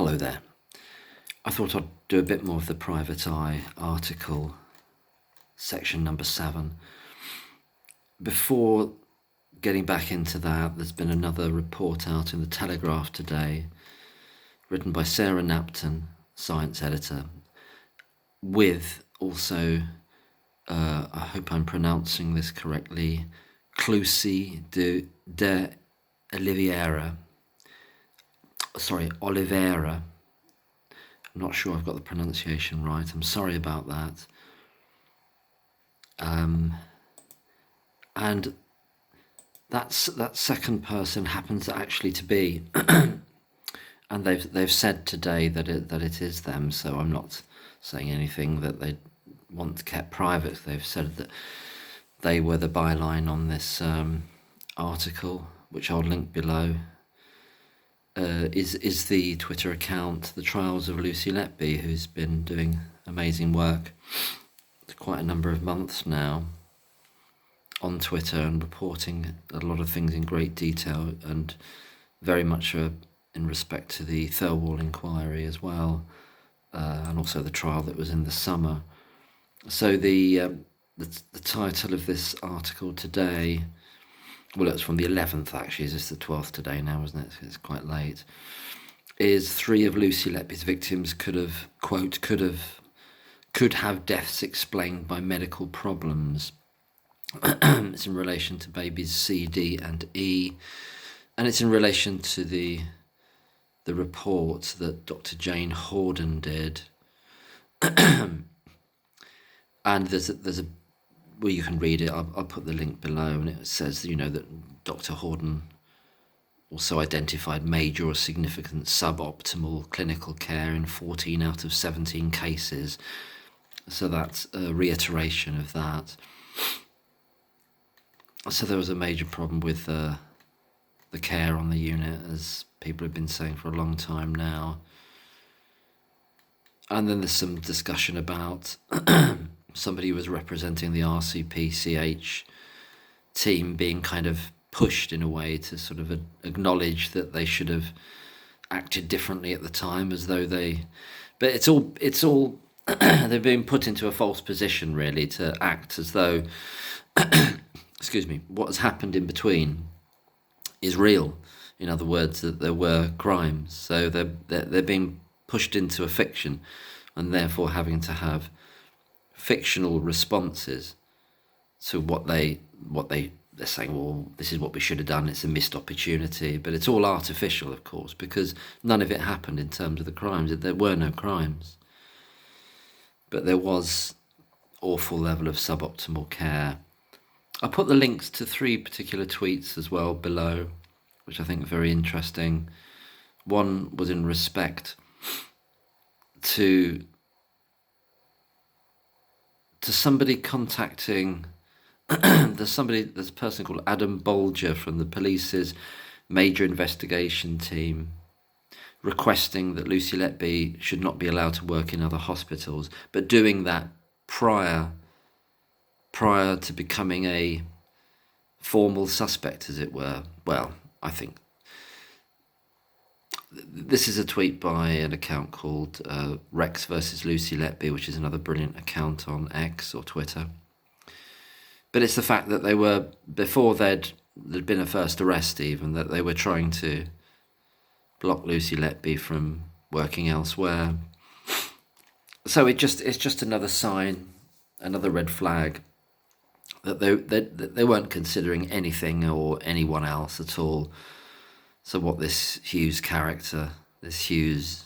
Hello there. I thought I'd do a bit more of the private eye article, section number 7. Before getting back into that, there's been another report out in the Telegraph today, written by Sarah Napton, science editor, with also, I hope I'm pronouncing this correctly, Clusi de Oliveira. I'm not sure I've got the pronunciation right. I'm sorry about that. And that second person happens actually to be, and they've said today that it is them. So I'm not saying anything that they want kept private. They've said that they were the byline on this article, which I'll link below. Is the Twitter account The Trials of Lucy Letby, who's been doing amazing work for quite a number of months now on Twitter and reporting a lot of things in great detail, and very much in respect to the Thirlwall inquiry as well, and also the trial that was in the summer. So the title of this article today, well, it's from the 11th actually, it's the 12th today now, isn't it? It's quite late. Is 3 of Lucy Letby's victims could have deaths explained by medical problems. It's in relation to babies C, D, and E, and it's in relation to the report that Dr. Jane Horden did. And there's a well, you can read it. I'll put the link below, and it says, that Dr. Horden also identified major or significant suboptimal clinical care in 14 out of 17 cases. So that's a reiteration of that. So there was a major problem with the care on the unit, as people have been saying for a long time now. And then there's some discussion about somebody who was representing the RCPCH team being kind of pushed in a way to sort of acknowledge that they should have acted differently at the time, as though but it's all they've been put into a false position really to act as though excuse me, what has happened in between is real. In other words, that there were crimes. So they're being pushed into a fiction, and therefore having to have fictional responses to what they're saying. Well, this is what we should have done. It's a missed opportunity, but it's all artificial, of course, because none of it happened in terms of the crimes. There were no crimes, but there was awful level of suboptimal care. I'll put the links to 3 particular tweets as well below, which I think are very interesting. One was in respect to somebody contacting there's a person called Adam Bolger from the police's major investigation team, requesting that Lucy Letby should not be allowed to work in other hospitals, but doing that prior to becoming a formal suspect, as it were. Well, I think this is a tweet by an account called Rex versus Lucy Letby, which is another brilliant account on X or Twitter. But it's the fact that they were, before there'd been a first arrest even, that they were trying to block Lucy Letby from working elsewhere. So it's just another sign, another red flag, that they weren't considering anything or anyone else at all. So what this Hughes character, this Hughes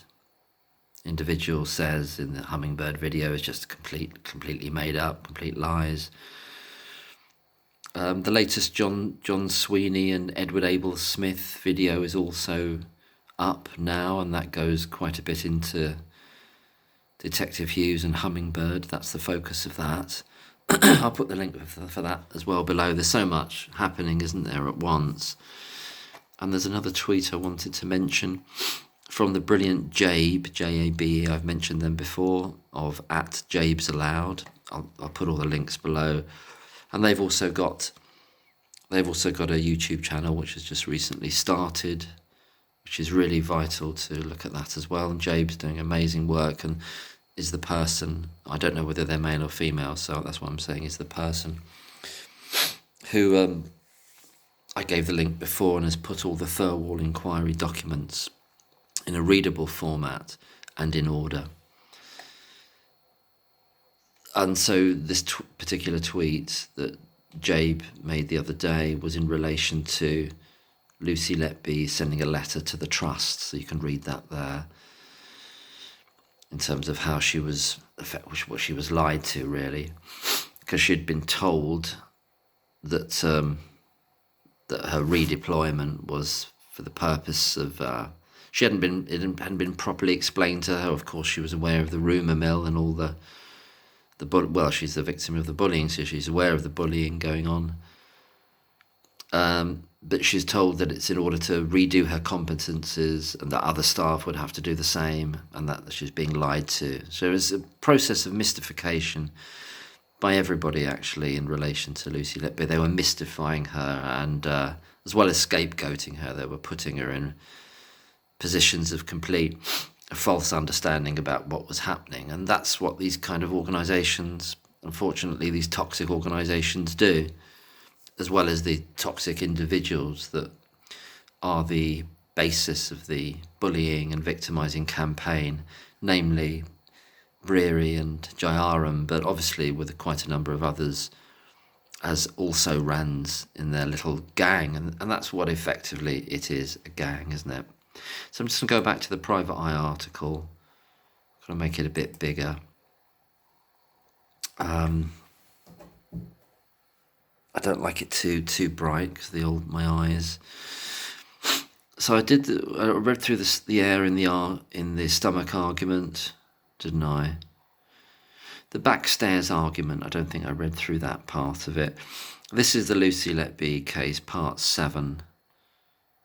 individual says in the Hummingbird video is just completely made up, complete lies. The latest John Sweeney and Edward Abel Smith video is also up now, and that goes quite a bit into Detective Hughes and Hummingbird. That's the focus of that. I'll put the link for that as well below. There's so much happening, isn't there, at once? And there's another tweet I wanted to mention from the brilliant Jabe, J-A-B-E, I've mentioned them before, of @JabesAllowed. I'll put all the links below. And they've also got a YouTube channel which has just recently started, which is really vital to look at that as well. And Jabe's doing amazing work and is the person, I don't know whether they're male or female, so that's what I'm saying, is the person who I gave the link before and has put all the Thirlwall inquiry documents in a readable format and in order. And so this particular tweet that Jabe made the other day was in relation to Lucy Letby sending a letter to the trust, so you can read that there, in terms of how she was, what she was lied to, really, because she'd been told that that her redeployment was for the purpose of, it hadn't been properly explained to her. Of course, she was aware of the rumour mill and all the well, she's the victim of the bullying, so she's aware of the bullying going on. But she's told that it's in order to redo her competences and that other staff would have to do the same, and that she's being lied to. So it's a process of mystification by everybody, actually, in relation to Lucy Letby. They were mystifying her, and as well as scapegoating her, they were putting her in positions of complete false understanding about what was happening. And that's what these kind of organisations, unfortunately, these toxic organisations do, as well as the toxic individuals that are the basis of the bullying and victimising campaign, namely Breary and Jayaram, but obviously with quite a number of others as also rands in their little gang. And that's what effectively it is, a gang, isn't it? So I'm just going to go back to the Private Eye article. I'm going to make it a bit bigger. I don't like it too bright because my eyes. So I read through the air in the stomach argument, didn't I? The backstairs argument, I don't think I read through that part of it. This is the Lucy Letby case, part 7.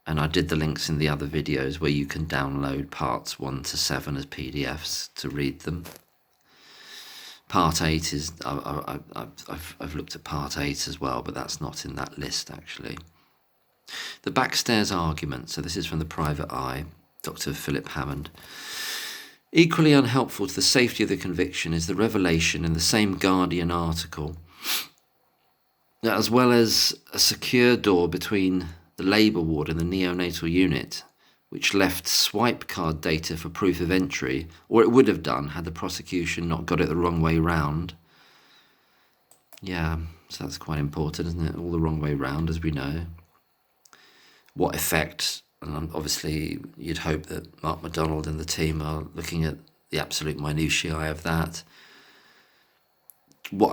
And I did the links in the other videos where you can download parts 1 to 7 as PDFs to read them. Part 8 is, I've looked at part 8 as well, but that's not in that list, actually. The backstairs argument, so this is from the Private Eye, Dr. Philip Hammond. Equally unhelpful to the safety of the conviction is the revelation in the same Guardian article that, as well as a secure door between the labour ward and the neonatal unit, which left swipe card data for proof of entry, or it would have done had the prosecution not got it the wrong way round. Yeah, so that's quite important, isn't it? All the wrong way round, as we know. What effect, and obviously you'd hope that Mark MacDonald and the team are looking at the absolute minutiae of that. What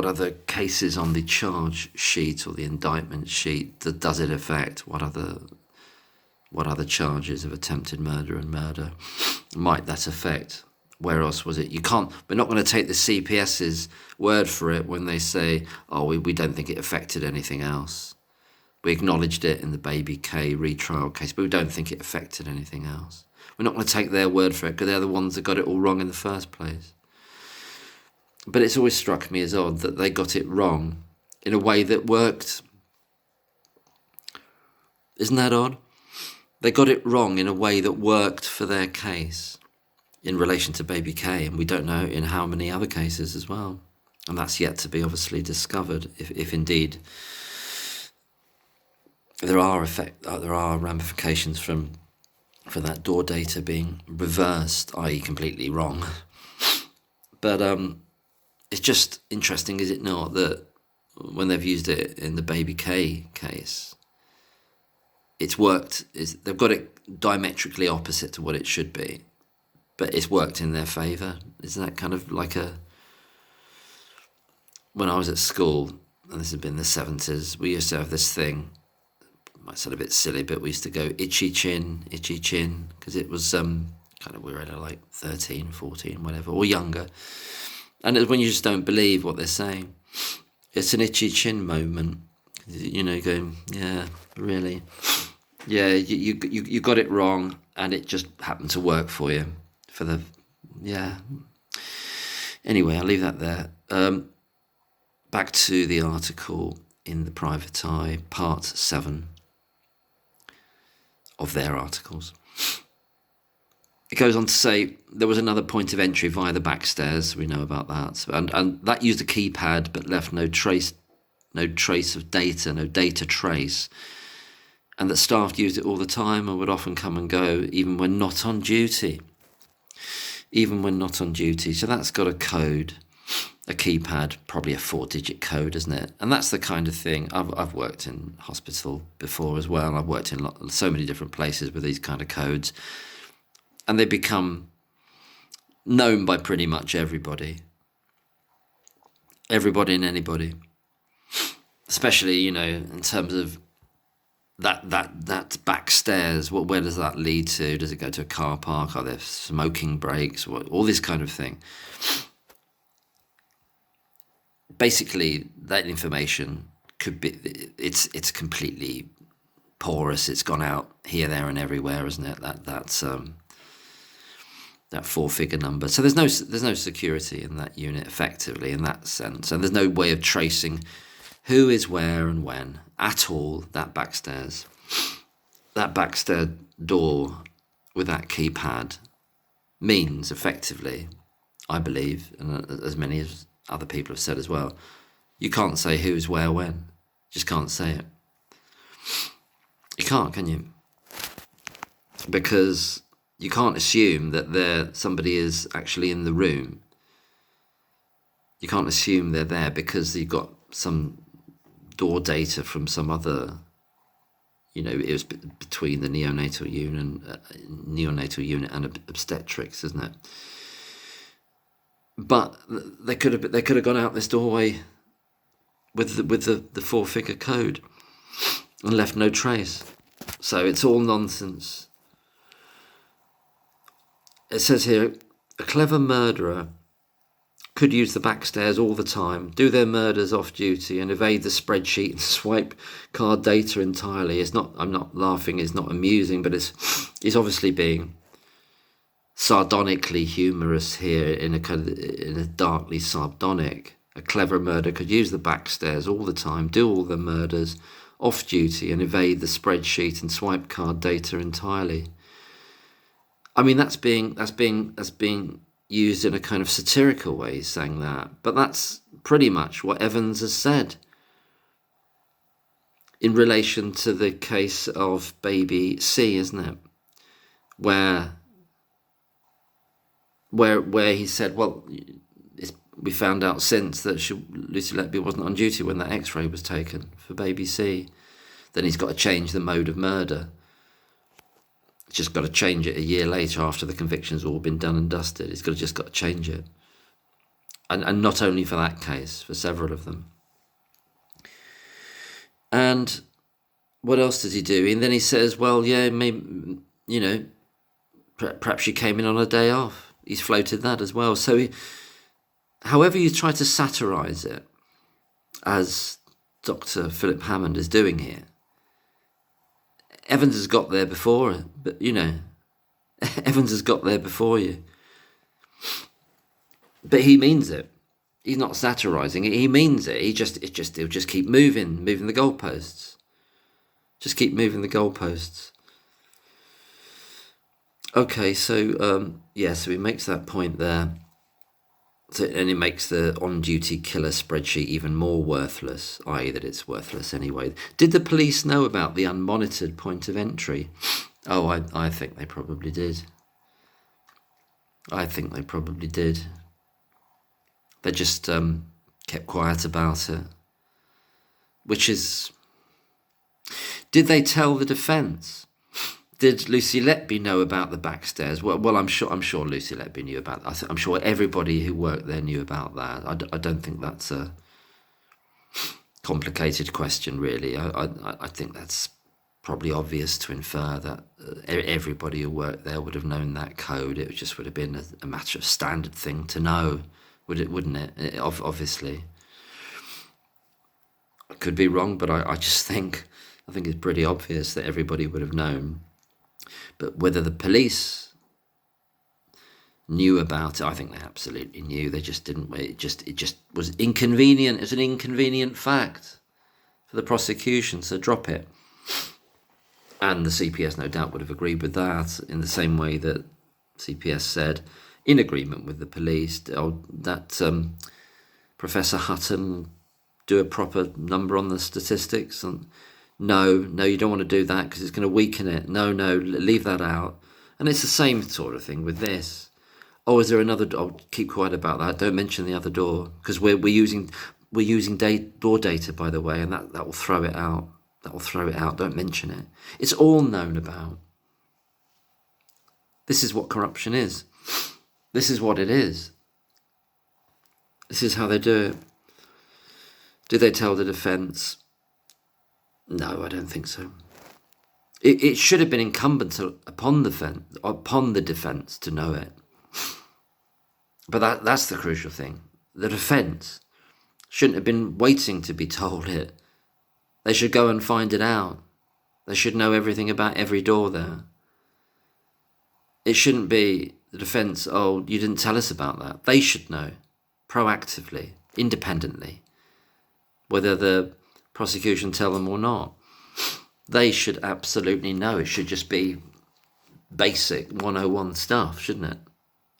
other cases on the charge sheet or the indictment sheet does it affect? What other charges of attempted murder and murder might that affect? Where else was it? We're not going to take the CPS's word for it when they say, oh, we don't think it affected anything else. We acknowledged it in the Baby K retrial case, but we don't think it affected anything else. We're not going to take their word for it because they're the ones that got it all wrong in the first place. But it's always struck me as odd that they got it wrong in a way that worked. Isn't that odd? They got it wrong in a way that worked for their case in relation to Baby K, and we don't know in how many other cases as well. And that's yet to be obviously discovered, if indeed there are ramifications for that door data being reversed, i.e. completely wrong. But it's just interesting, is it not, that when they've used it in the Baby K case, it's worked. They've got it diametrically opposite to what it should be, but it's worked in their favour. Isn't that kind of like when I was at school, and this had been the 70s, we used to have this thing, it might sound a bit silly, but we used to go itchy chin, because it was kind of, we were at like 13, 14, whatever, or younger. And it's when you just don't believe what they're saying. It's an itchy chin moment, going, yeah, really. Yeah, you got it wrong, and it just happened to work for you. Anyway, I'll leave that there. Back to the article in the Private Eye, part 7. of their articles. It goes on to say there was another point of entry via the back stairs. We know about that, and that used a keypad but left no trace of data, no data trace, and that staff used it all the time and would often come and go even when not on duty. So that's got a code, a keypad, probably a 4-digit code, isn't it? And that's the kind of thing. I've worked in hospital before as well. I've worked in so many different places with these kind of codes, and they become known by pretty much everybody and anybody, especially, in terms of that back stairs. Where does that lead to? Does it go to a car park? Are there smoking breaks? All this kind of thing. Basically, that information could be, it's completely porous. It's gone out here, there, and everywhere, isn't it? That's that 4-figure number. So there's no security in that unit, effectively, in that sense, and there's no way of tracing who is where and when at all. That backstair door with that keypad means, effectively, I believe, and as many as other people have said as well, you can't say who's where when. You just can't say it. You can't, can you? Because you can't assume that somebody is actually in the room. You can't assume they're there because you've got some door data from some other, it was between the neonatal unit and obstetrics, isn't it? But they could have gone out this doorway with the 4-figure code and left no trace. So it's all nonsense. It says here, a clever murderer could use the back stairs all the time, do their murders off duty, and evade the spreadsheet and swipe card data entirely. I'm not laughing, it's not amusing, but it's obviously being sardonically humorous here, in a darkly sardonic. A clever murderer could use the back stairs all the time, do all their murders off duty, and evade the spreadsheet and swipe card data entirely. I mean, that's being used in a kind of satirical way, saying that, but that's pretty much what Evans has said in relation to the case of baby C, isn't it? Where he said, well, we found out since that Lucy Letby wasn't on duty when that X-ray was taken for baby C. Then he's got to change the mode of murder. Just got to change it a year later after the conviction's all been done and dusted. He's just got to change it. And not only for that case, for several of them. And what else does he do? And then he says, well, yeah, maybe, perhaps she came in on a day off. He's floated that as well. So however you try to satirise it, as Dr. Philip Hammond is doing here, Evans has got there before, but Evans has got there before you. But he means it. He's not satirising it. He means it. He'll just keep moving the goalposts. Just keep moving the goalposts. Okay, so so he makes that point there. And it makes the on-duty killer spreadsheet even more worthless, i.e. that it's worthless anyway. Did the police know about the unmonitored point of entry? Oh, I think they probably did. They just kept quiet about it. Which is... Did they tell the defence? Did Lucy Letby know about the backstairs? Well, I'm sure Lucy Letby knew about that. I'm sure everybody who worked there knew about that. I don't think that's a complicated question, really. I think that's probably obvious to infer that everybody who worked there would have known that code. It just would have been a matter of standard thing to know, wouldn't it? Obviously. I could be wrong, but I think it's pretty obvious that everybody would have known. But whether the police knew about it, I think they absolutely knew. They just didn't. It just was inconvenient. It's an inconvenient fact for the prosecution, so drop it. And the CPS no doubt would have agreed with that, in the same way that CPS said, in agreement with the police, that Professor Hutton do a proper number on the statistics. And no, you don't want to do that because it's going to weaken it. No, leave that out. And it's the same sort of thing with this. Oh, is there another? I'll keep quiet about that. Don't mention the other door, because we're using door data, by the way, and that will throw it out. That will throw it out. Don't mention it. It's all known about. This is what corruption is. This is what it is. This is how they do it. Did they tell the defence? No, I don't think so. It should have been incumbent upon the defence to know it. But that's the crucial thing. The defence shouldn't have been waiting to be told it. They should go and find it out. They should know everything about every door there. It shouldn't be the defence, oh, you didn't tell us about that. They should know, proactively, independently, whether the prosecution tell them or not. They should absolutely know. It should just be basic 101 stuff, shouldn't it?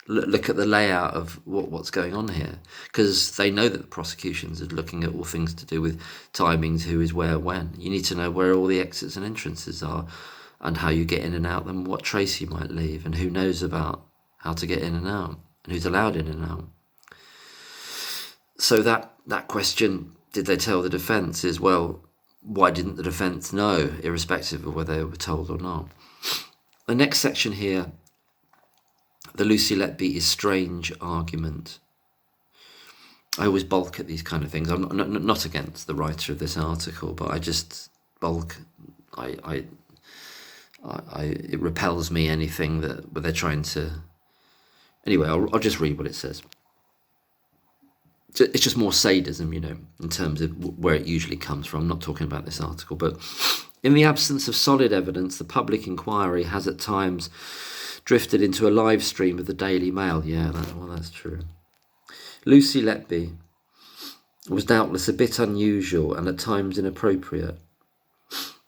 Look at the layout of what's going on here, because they know that the prosecutions are looking at all things to do with timings, who is where, when. You need to know where all the exits and entrances are, and how you get in and out, and what trace you might leave, and who knows about how to get in and out, and who's allowed in and out. So that question, did they tell the defence, is, well, why didn't the defence know, irrespective of whether they were told or not? The next section here, the Lucy Letby is strange argument. I always balk at these kind of things. I'm not against the writer of this article, but I just balk. It repels me, anything where they're trying to. Anyway, I'll just read what it says. It's just more sadism, in terms of where it usually comes from. I'm not talking about this article, but in the absence of solid evidence, the public inquiry has at times drifted into a live stream of the Daily Mail. Yeah, that's true. Lucy Letby was doubtless a bit unusual and at times inappropriate.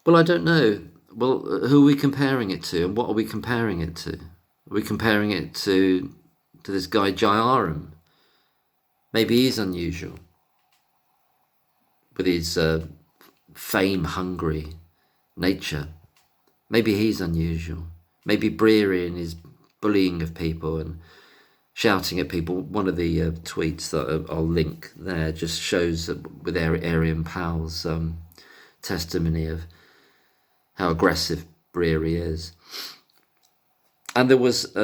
Well, I don't know. Well, who are we comparing it to, and what are we comparing it to? Are we comparing it to this guy Jayaram? Maybe he's unusual with his fame-hungry nature. Maybe he's unusual. Maybe Breary and his bullying of people and shouting at people. One of the tweets that I'll link there just shows with Arian Powell's testimony of how aggressive Breary is. And there was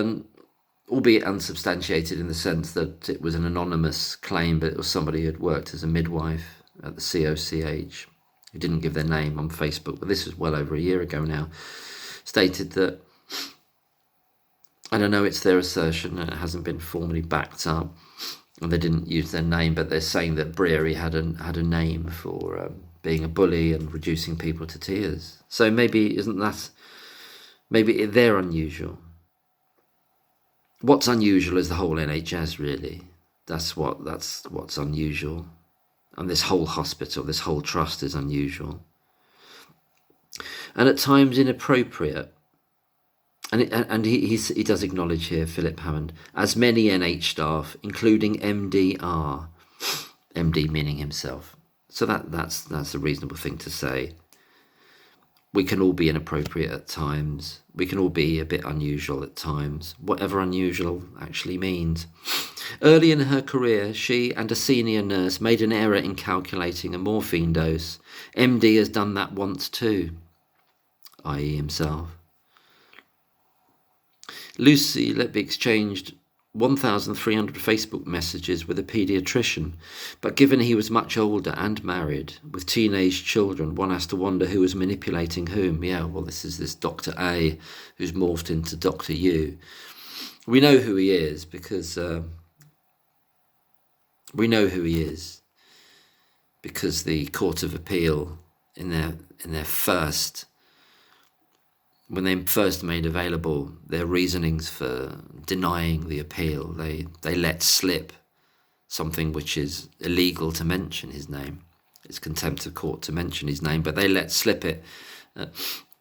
albeit unsubstantiated in the sense that it was an anonymous claim, but it was somebody who had worked as a midwife at the COCH, who didn't give their name on Facebook, but this was well over a year ago now, stated that, and I know it's their assertion and it hasn't been formally backed up, and they didn't use their name, but they're saying that Breary had a name for being a bully and reducing people to tears. So maybe maybe they're unusual. What's unusual is the whole NHS, really. That's what's unusual. And this whole hospital, this whole trust is unusual. And at times inappropriate. And he does acknowledge here, Philip Hammond, as many NH staff, including MD, are. MD meaning himself. So that's a reasonable thing to say. We can all be inappropriate at times. We can all be a bit unusual at times, whatever unusual actually means. Early in her career, she and a senior nurse made an error in calculating a morphine dose. MD has done that once too, i.e. himself. Lucy Letby exchanged 1,300 Facebook messages with a paediatrician, but given he was much older and married, with teenage children, one has to wonder who was manipulating whom. Yeah, well, this is this Dr. A who's morphed into Dr. U. We know who he is because the Court of Appeal when they first made available their reasonings for denying the appeal, they let slip something which is illegal to mention his name. It's contempt of court to mention his name, but they let slip it.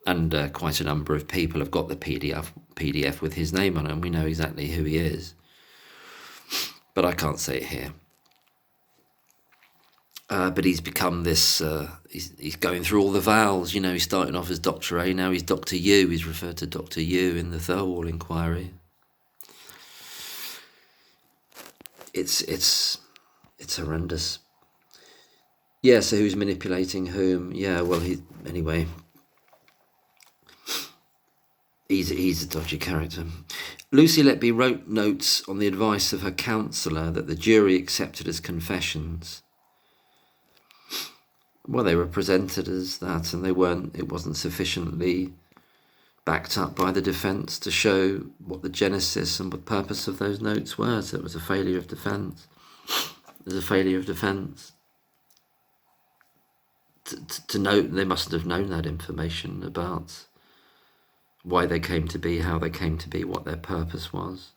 And quite a number of people have got the PDF with his name on it, and we know exactly who he is. But I can't say it here. But he's become this, he's going through all the vowels, you know. He's starting off as Dr. A, now he's Dr. U. He's referred to Dr. U in the Thirlwall inquiry. It's horrendous. Yeah, so who's manipulating whom? Yeah, well, anyway, he's a dodgy character. Lucy Letby wrote notes on the advice of her counsellor that the jury accepted as confessions. Well, they were presented as that, and it wasn't sufficiently backed up by the defence to show what the genesis and what purpose of those notes were. So it was a failure of defence. There's a failure of defence. To note, they mustn't have known that information about why they came to be, how they came to be, what their purpose was.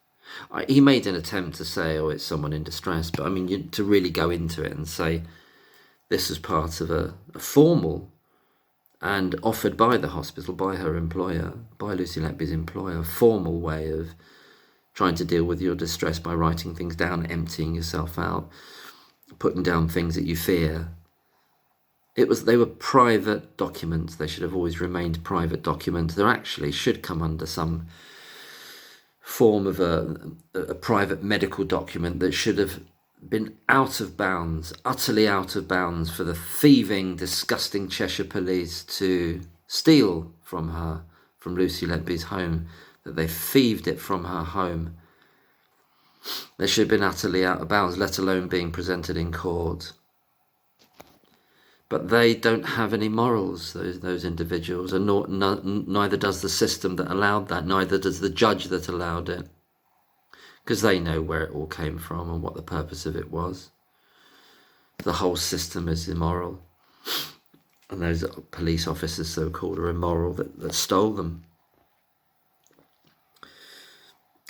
He made an attempt to say, oh, it's someone in distress, but I mean, to really go into it and say this was part of a formal and offered by the hospital, by her employer, by Lucy Letby's employer, a formal way of trying to deal with your distress by writing things down, emptying yourself out, putting down things that you fear. They were private documents. They should have always remained private documents. They actually should come under some form of a private medical document that should have been out of bounds, utterly out of bounds, for the thieving, disgusting Cheshire police to steal from Lucy Letby's home, that they thieved it from her home. They should have been utterly out of bounds, let alone being presented in court. But they don't have any morals, those individuals, and neither does the system that allowed that, neither does the judge that allowed it, because they know where it all came from and what the purpose of it was. The whole system is immoral, and those police officers, so-called, are immoral that stole them.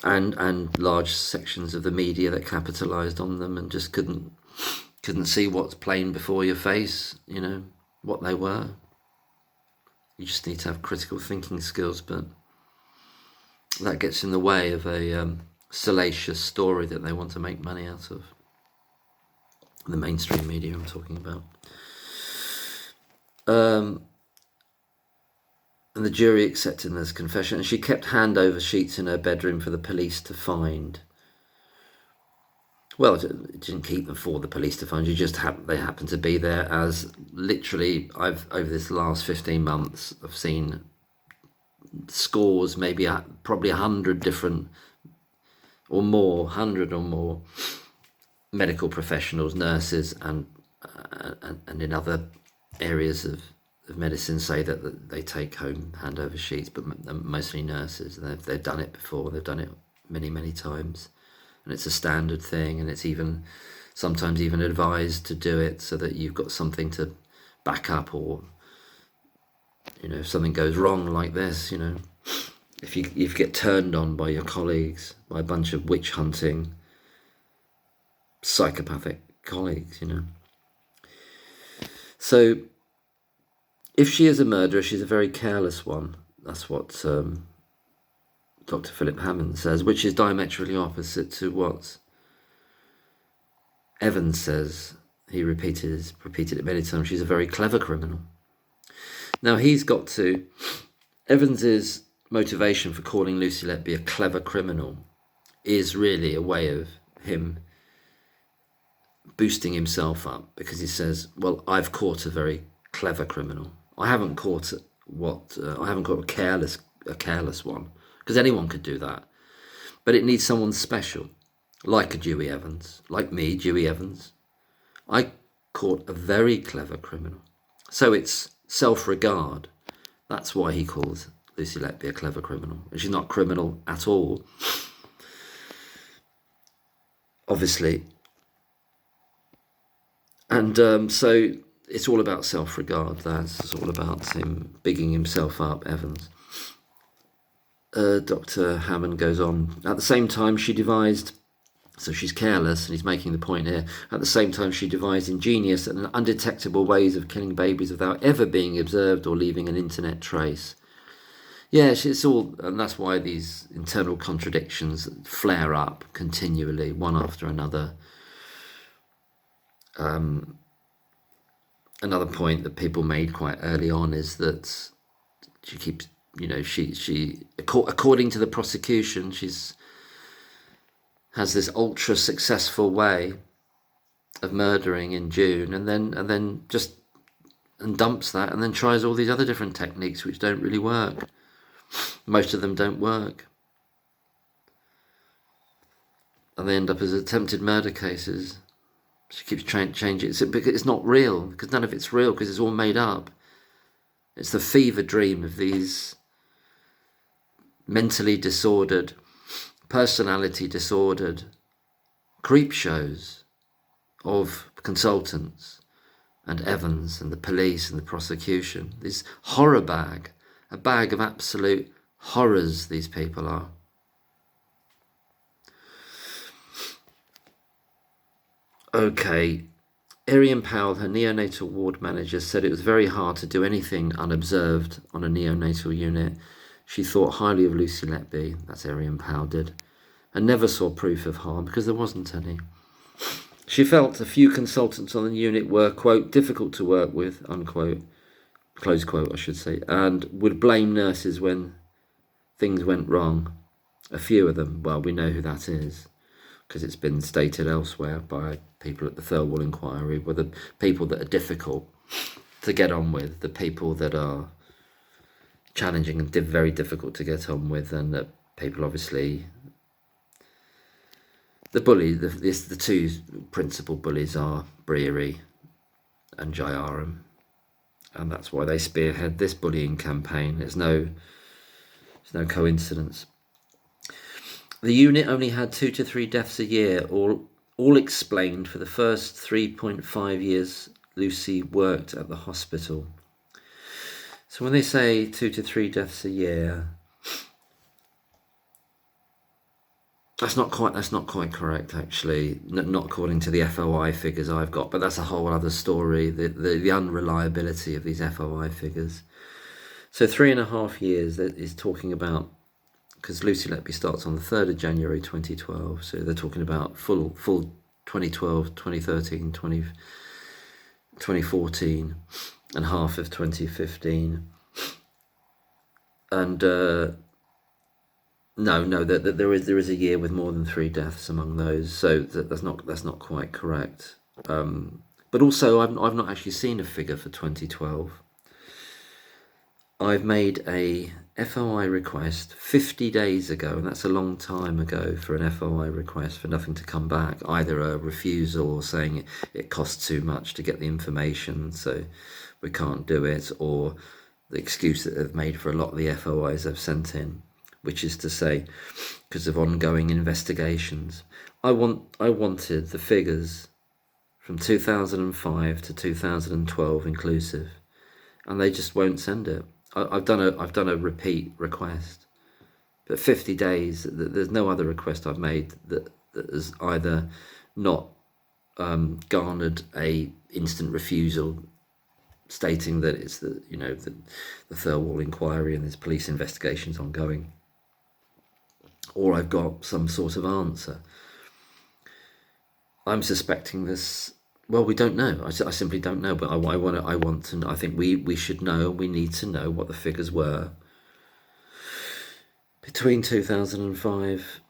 And large sections of the media that capitalised on them and just couldn't see what's plain before your face, you know, what they were. You just need to have critical thinking skills, but that gets in the way of a salacious story that they want to make money out of. The mainstream media I'm talking about. And the jury accepted this confession, and she kept handover sheets in her bedroom for the police to find. Well, it didn't keep them for the police to find. They happened to be there, as literally over this last 15 months, I've seen scores, maybe probably 100 different or more, 100 or more medical professionals, nurses, and in other areas of medicine say that they take home handover sheets, but mostly nurses. They've done it before. They've done it many, many times. And it's a standard thing, and it's sometimes even advised to do it so that you've got something to back up, or, you know, if something goes wrong like this, you know, if you get turned on by your colleagues, by a bunch of witch hunting, psychopathic colleagues, you know. So if she is a murderer, she's a very careless one. That's what Dr. Philip Hammond says, which is diametrically opposite to what Evans says. He repeated it many times. She's a very clever criminal. Now Evans's motivation for calling Lucy Letby a clever criminal is really a way of him boosting himself up, because he says, well, I've caught a very clever criminal. I haven't caught a careless one. Because anyone could do that. But it needs someone special, like a Dewey Evans, like me, Dewey Evans. I caught a very clever criminal. So it's self-regard. That's why he calls Lucy Letby a clever criminal. And she's not criminal at all, obviously. And so it's all about self-regard. It's all about him bigging himself up, Evans. Dr. Hammond goes on. At the same time, she devised, so she's careless, and he's making the point here, at the same time she devised ingenious and undetectable ways of killing babies without ever being observed or leaving an internet trace. Yeah, it's all, and that's why these internal contradictions flare up continually, one after another. Another point that people made quite early on is that she keeps, she according to the prosecution, has this ultra successful way of murdering in June, and then just dumps that, and then tries all these other different techniques which don't really work. Most of them don't work, and they end up as attempted murder cases. She keeps trying to change it because it's not real, because none of it's real, because it's all made up. It's the fever dream of these mentally disordered, personality disordered creep shows of consultants and Evans and the police and the prosecution. This horror bag, a bag of absolute horrors these people are. Okay, Arian Powell, her neonatal ward manager, said it was very hard to do anything unobserved on a neonatal unit. She thought highly of Lucy Letby, that's Arian Powell did, and never saw proof of harm because there wasn't any. She felt a few consultants on the unit were, quote, difficult to work with, unquote, close quote, I should say, and would blame nurses when things went wrong. A few of them, well, we know who that is, because it's been stated elsewhere by people at the Thirlwall Inquiry, were the people that are difficult to get on with, the people that are challenging and very difficult to get on with, and that people obviously, the bully, the two principal bullies are Breary and Jayaram, and that's why they spearhead this bullying campaign. It's no coincidence. The unit only had 2 to 3 deaths a year, all explained for the first 3.5 years Lucy worked at the hospital. So when they say 2 to 3 deaths a year, that's not quite correct, actually. Not according to the FOI figures I've got, but that's a whole other story. The unreliability of these FOI figures. So 3.5 years that is talking about, because Lucy Letby starts on the 3rd of January 2012, so they're talking about full 2012, 2013, 2014, and half of 2015. And no, there is a year with more than 3 deaths among those, so that's not quite correct. But also, I've not actually seen a figure for 2012. I've made a FOI request 50 days ago, and that's a long time ago for an FOI request for nothing to come back, either a refusal or saying it costs too much to get the information, so we can't do it, or the excuse that they've made for a lot of the FOIs I've sent in, which is to say, because of ongoing investigations. I wanted the figures from 2005 to 2012 inclusive, and they just won't send it. I've done a repeat request, but 50 days. There's no other request I've made that has either not garnered a instant refusal, stating that it's the Thirlwall Inquiry and there's police investigations ongoing, or I've got some sort of answer. I'm suspecting this. Well, we don't know. I simply don't know. But I want to. I think we should know. We need to know what the figures were between 2005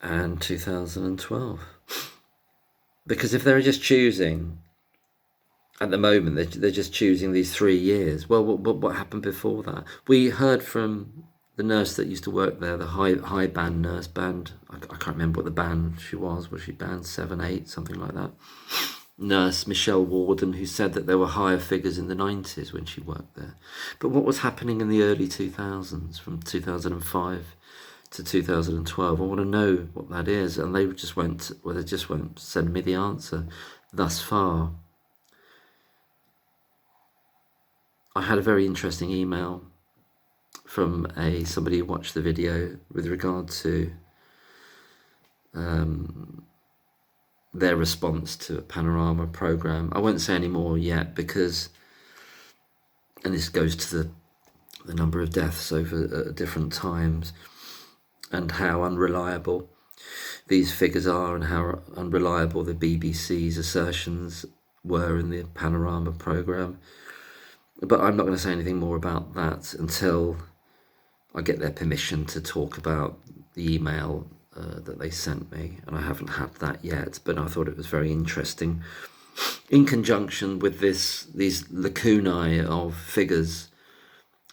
and 2012. Because if they're just choosing, at the moment, they're just choosing these 3 years. Well, what happened before that? We heard from the nurse that used to work there, the high band nurse, I can't remember what the band she was. Was she band 7, 8, something like that? Nurse Michelle Warden, who said that there were higher figures in the 90s when she worked there. But what was happening in the early 2000s, from 2005 to 2012? I want to know what that is, and they just won't send me the answer thus far. I had a very interesting email from somebody who watched the video with regard to their response to a Panorama program. I won't say any more yet because, and this goes to the the number of deaths over different times, and how unreliable these figures are, and how unreliable the BBC's assertions were in the Panorama programme. But I'm not going to say anything more about that until I get their permission to talk about the email that they sent me, and I haven't had that yet, but I thought it was very interesting. In conjunction with these lacunae of figures,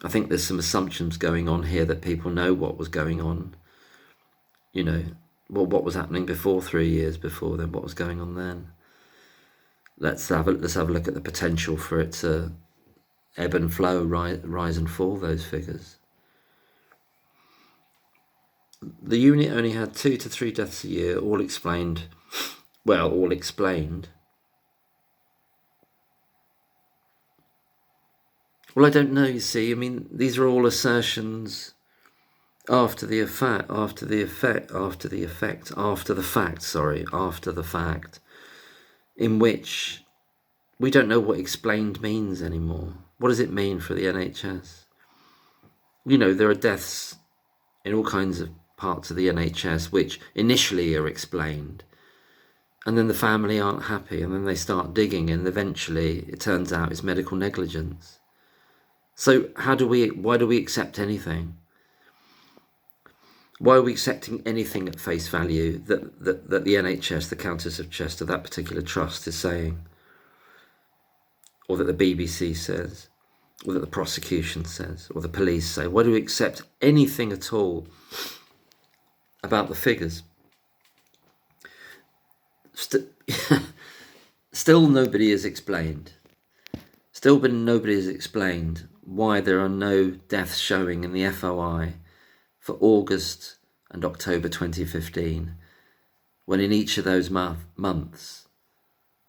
I think there's some assumptions going on here that people know what was going on. You know, well, what was happening before 3 years before then, what was going on then. Let's have a look at the potential for it to ebb and flow, rise and fall, those figures. The unit only had 2 to 3 deaths a year, all explained. Well, all explained. Well, I don't know, you see. I mean, these are all assertions after the fact, in which we don't know what explained means anymore. What does it mean for the NHS? You know, there are deaths in all kinds of parts of the NHS which initially are explained, and then the family aren't happy, and then they start digging, and eventually it turns out it's medical negligence. So why do we accept anything? Why are we accepting anything at face value that the NHS, the Countess of Chester, that particular trust is saying, or that the BBC says, or that the prosecution says, or the police say? Why do we accept anything at all about the figures? Still nobody has explained. Nobody has explained why there are no deaths showing in the FOI for August and October 2015, when in each of those months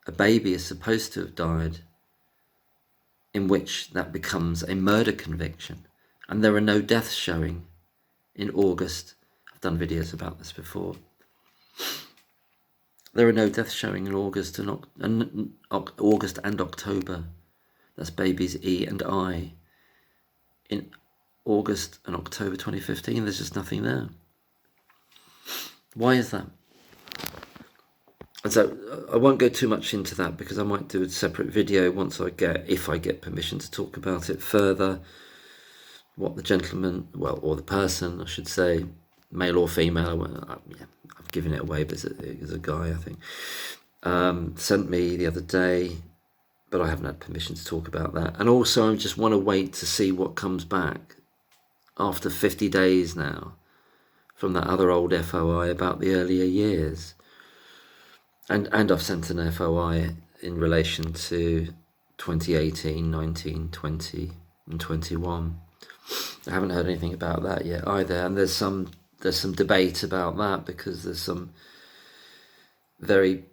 a baby is supposed to have died, in which that becomes a murder conviction, and there are no deaths showing in August. I've done videos about this before. There are no deaths showing in August and October. That's babies E and I. In August and October 2015, there's just nothing there. Why is that? And so I won't go too much into that, because I might do a separate video if I get permission to talk about it further. What the gentleman, or the person, I should say, male or female, I've given it away, but it's a guy, I think, sent me the other day, but I haven't had permission to talk about that. And also I just want to wait to see what comes back after 50 days now from that other old FOI about the earlier years. And I've sent an FOI in relation to 2018, 19, 20 and 21. I haven't heard anything about that yet either. And there's some debate about that, because there's some very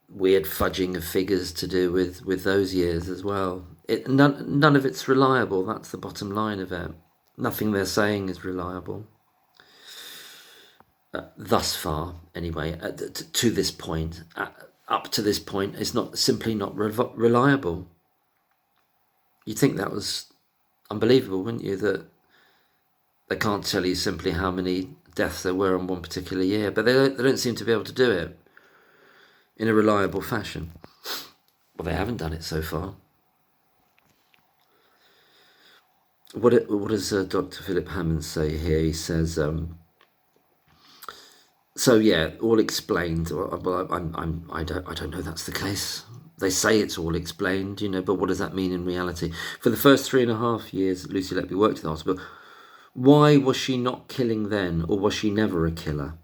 weird fudging of figures to do with those years as well. None of it's reliable. That's the bottom line of it. Nothing they're saying is reliable. Thus far, anyway, to this point, up to this point, it's simply not reliable. You'd think that was unbelievable, wouldn't you? That they can't tell you simply how many deaths there were in one particular year, but they don't seem to be able to do it in a reliable fashion. Well, they haven't done it so far. What does Dr. Philip Hammond say here? He says, so yeah, all explained. Well, I don't know that's the case. They say it's all explained, but what does that mean in reality? For the first 3.5 years Lucy Letby worked at the hospital, why was she not killing then, or was she never a killer?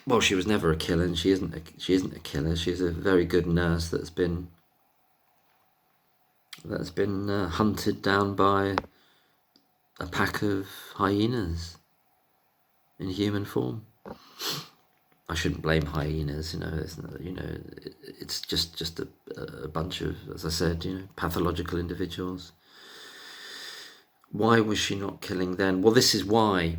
Well, she was never a killer, and she isn't a killer. She's a very good nurse that's been hunted down by a pack of hyenas in human form. I shouldn't blame hyenas, it's just a bunch of, as I said, pathological individuals. Why was she not killing then? Well, this is why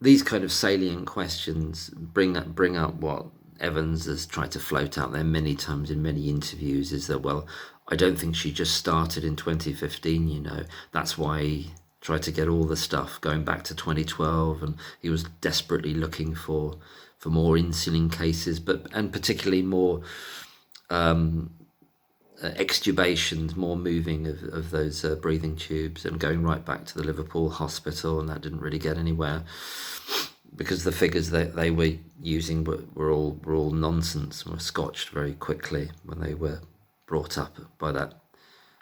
these kind of salient questions bring up what Evans has tried to float out there many times in many interviews, is that, well, I don't think she just started in 2015, you know. That's why he tried to get all the stuff going back to 2012, and he was desperately looking for more insulin cases, and particularly more extubations, more moving of those breathing tubes, and going right back to the Liverpool hospital, and that didn't really get anywhere because the figures that they were using were all nonsense and were scotched very quickly when they were brought up by that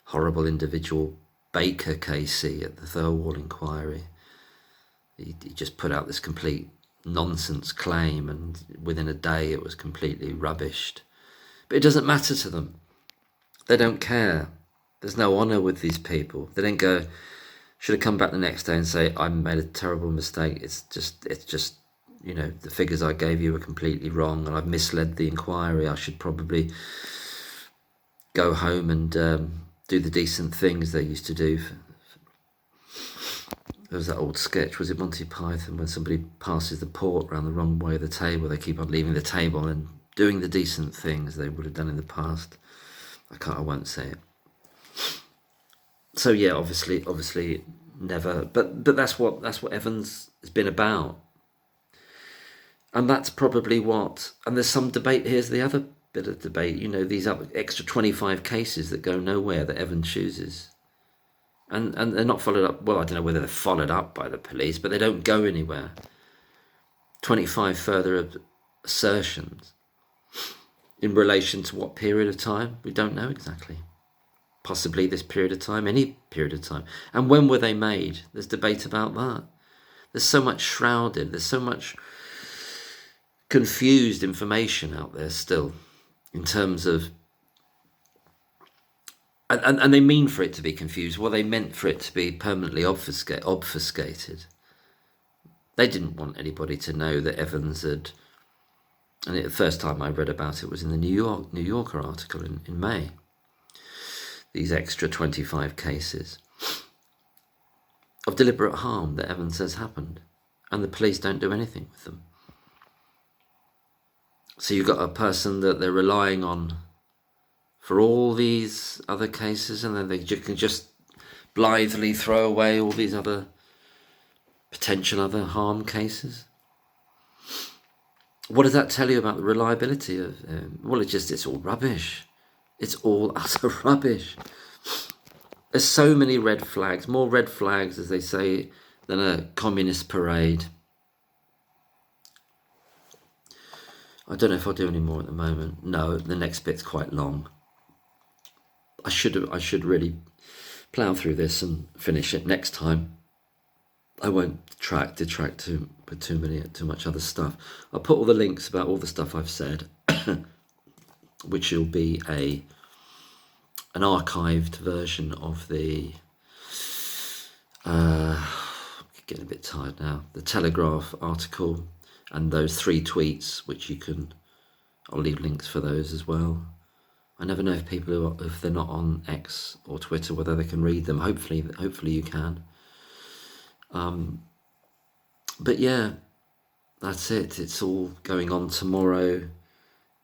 horrible individual Baker KC at the Thirlwall inquiry. He just put out this complete nonsense claim, and within a day it was completely rubbished. But it doesn't matter to them. They don't care. There's no honour with these people. They don't go, should have come back the next day and say, I made a terrible mistake. It's just, you know, the figures I gave you were completely wrong and I've misled the inquiry. I should probably go home and do the decent things they used to do. There was that old sketch, was it Monty Python, when somebody passes the port around the wrong way of the table, they keep on leaving the table and doing the decent things they would have done in the past. I won't say it. So yeah, obviously never, but that's what Evans has been about. And that's probably what, and there's some debate, here's the other bit of debate, you know, these extra 25 cases that go nowhere that Evans chooses. And they're not followed up, well, I don't know whether they're followed up by the police, but they don't go anywhere. 25 further assertions. In relation to what period of time? We don't know exactly. Possibly this period of time, any period of time. And when were they made? There's debate about that. There's so much shrouded, there's so much confused information out there still, in terms of, and they mean for it to be confused. Well, they meant for it to be permanently obfuscated. They didn't want anybody to know that Evans had, and the first time I read about it was in the New Yorker article in May. These extra 25 cases of deliberate harm that Evans says happened, and the police don't do anything with them. So you've got a person that they're relying on for all these other cases, and then they can just blithely throw away all these other potential other harm cases. What does that tell you about the reliability of well, it's all rubbish. It's all utter rubbish. There's so many red flags, more red flags, as they say, than a communist parade. I don't know if I'll do any more at the moment. No, the next bit's quite long. I should really plough through this and finish it next time. I won't detract too much other stuff. I'll put all the links about all the stuff I've said, which will be an archived version of the getting a bit tired now, the Telegraph article, and those 3 tweets, which I'll leave links for those as well. I never know if people if they're not on X or Twitter, whether they can read them. Hopefully you can. But yeah, that's it. It's all going on. Tomorrow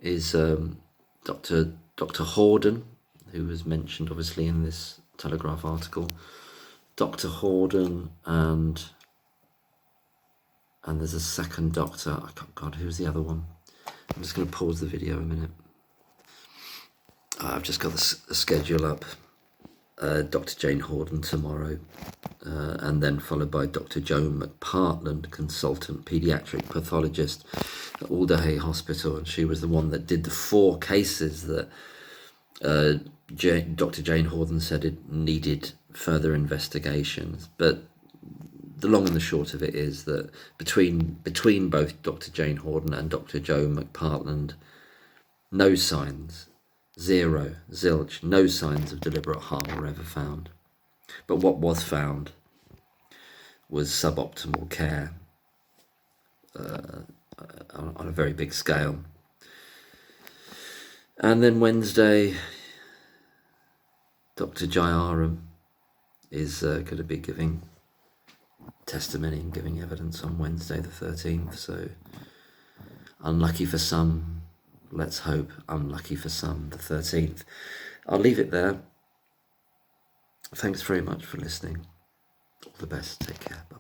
is Dr. Horden, who was mentioned obviously in this Telegraph article. Dr. Horden and there's a second doctor. God, who's the other one? I'm just going to pause the video a minute. I've just got the schedule up. Dr. Jane Horden tomorrow, and then followed by Dr. Joe McPartland, consultant paediatric pathologist at Alderhay Hospital, and she was the one that did the 4 cases that Dr. Jane Horden said it needed further investigations. But the long and the short of it is that between both Dr. Jane Horden and Dr. Joe McPartland, no signs. Zero, zilch, no signs of deliberate harm were ever found. But what was found was suboptimal care on a very big scale. And then Wednesday, Dr. Jayaram is going to be giving testimony and giving evidence on Wednesday the 13th. So unlucky for some, let's hope unlucky for some, the 13th. I'll leave it there. Thanks very much for listening. All the best. Take care. Bye.